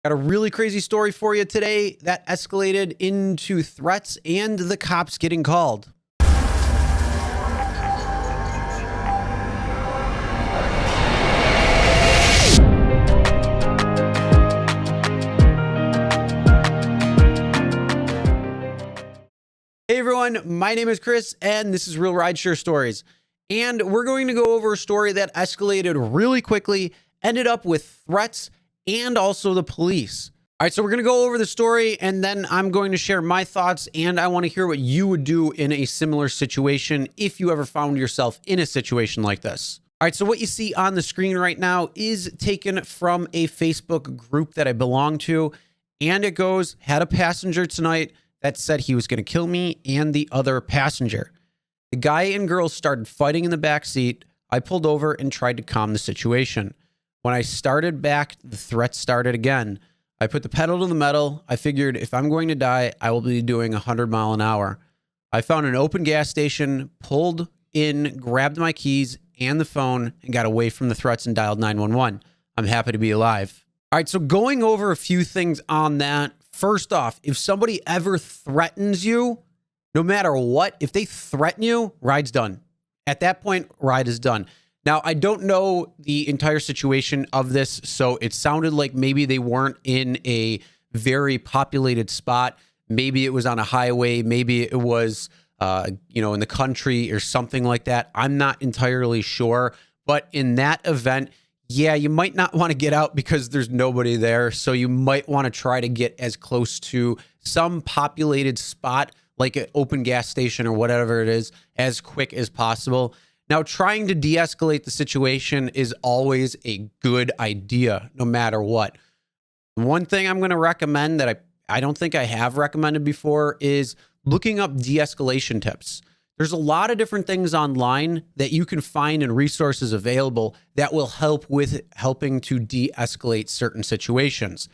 Got a really crazy story for you today that escalated into threats and the cops getting called. Hey everyone, my name is Chris and this is Real Rideshare Stories. And we're going to go over a story that escalated really quickly, ended up with threats and also the police. All right, so we're going to go over the story and then I'm going to share my thoughts, and I want to hear what you would do in a similar situation if you ever found yourself in a situation like this. All right, so what you see on the screen right now is taken from a Facebook group that I belong to, and it goes, had a passenger tonight that said he was going to kill me and the other passenger. The guy and girl started fighting in the back seat. I pulled over and tried to calm the situation. When I started back, the threat started again. I put the pedal to the metal. I figured if I'm going to die, I will be doing 100 miles an hour. I found an open gas station, pulled in, grabbed my keys and the phone, and got away from the threats and dialed 911. I'm happy to be alive. All right, so going over a few things on that. First off, if somebody ever threatens you, no matter what, if they threaten you, ride's done. At that point, ride is done. Now, I don't know the entire situation of this, so it sounded like maybe they weren't in a very populated spot. Maybe it was on a highway. Maybe it was, in the country or something like that. I'm not entirely sure. But in that event, yeah, you might not want to get out because there's nobody there. So you might want to try to get as close to some populated spot, like an open gas station or whatever it is, as quick as possible. Now, trying to de-escalate the situation is always a good idea, no matter what. One thing I'm going to recommend that I don't think I have recommended before is looking up de-escalation tips. There's a lot of different things online that you can find and resources available that will help with helping to de-escalate certain situations.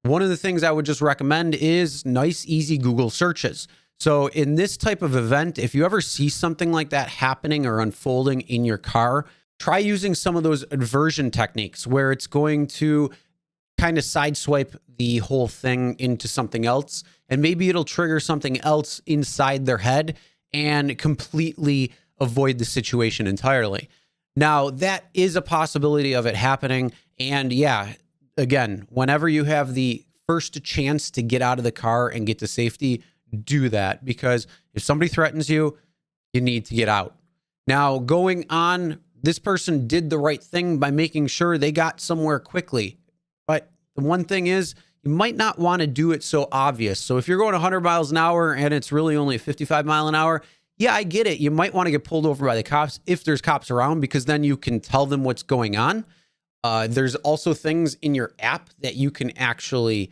One of the things I would just recommend is nice, easy Google searches. So in this type of event, if you ever see something like that happening or unfolding in your car, try using some of those aversion techniques where it's going to kind of sideswipe the whole thing into something else. And maybe it'll trigger something else inside their head and completely avoid the situation entirely. Now, that is a possibility of it happening. And yeah, again, whenever you have the first chance to get out of the car and get to safety, do that, because if somebody threatens you, you need to get out. Now, going on, this person did the right thing by making sure they got somewhere quickly. But the one thing is, you might not want to do it so obvious. So if you're going 100 miles an hour and it's really only 55 mile an hour, yeah, I get it. You might want to get pulled over by the cops if there's cops around, because then you can tell them what's going on. There's also things in your app that you can actually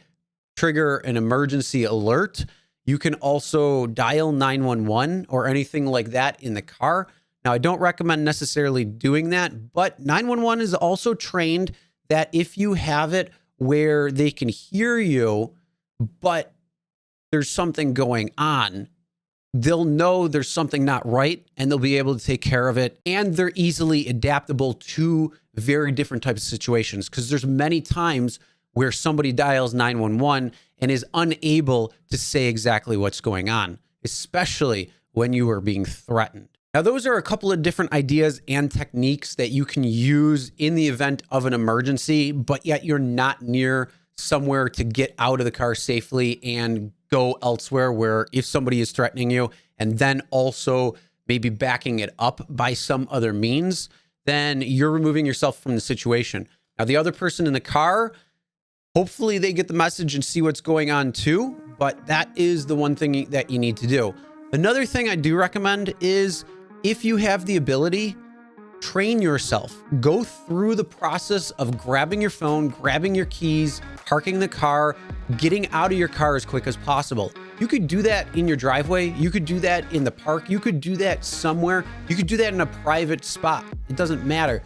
trigger an emergency alert. You can also dial 911 or anything like that in the car. Now, I don't recommend necessarily doing that, but 911 is also trained that if you have it where they can hear you, but there's something going on, they'll know there's something not right and they'll be able to take care of it. And they're easily adaptable to very different types of situations, because there's many times where somebody dials 911 and is unable to say exactly what's going on, especially when you are being threatened. Now, those are a couple of different ideas and techniques that you can use in the event of an emergency, but yet you're not near somewhere to get out of the car safely and go elsewhere, where if somebody is threatening you and then also maybe backing it up by some other means, then you're removing yourself from the situation. Now, the other person in the car, hopefully they get the message and see what's going on too, but that is the one thing that you need to do. Another thing I do recommend is, if you have the ability, train yourself. Go through the process of grabbing your phone, grabbing your keys, parking the car, getting out of your car as quick as possible. You could do that in your driveway. You could do that in the park. You could do that somewhere. You could do that in a private spot. It doesn't matter.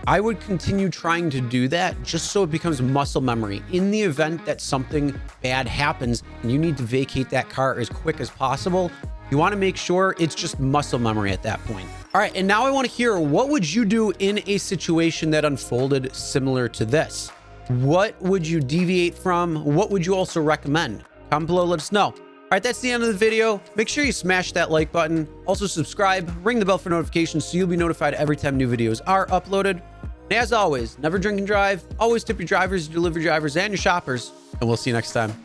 I would continue trying to do that just so it becomes muscle memory. In the event that something bad happens and you need to vacate that car as quick as possible, you want to make sure it's just muscle memory at that point. All right, and now I want to hear, what would you do in a situation that unfolded similar to this? What would you deviate from? What would you also recommend? Comment below, let us know. All right, that's the end of the video. Make sure you smash that like button. Also subscribe, ring the bell for notifications so you'll be notified every time new videos are uploaded. And as always, never drink and drive. Always tip your drivers, your delivery drivers, and your shoppers. And we'll see you next time.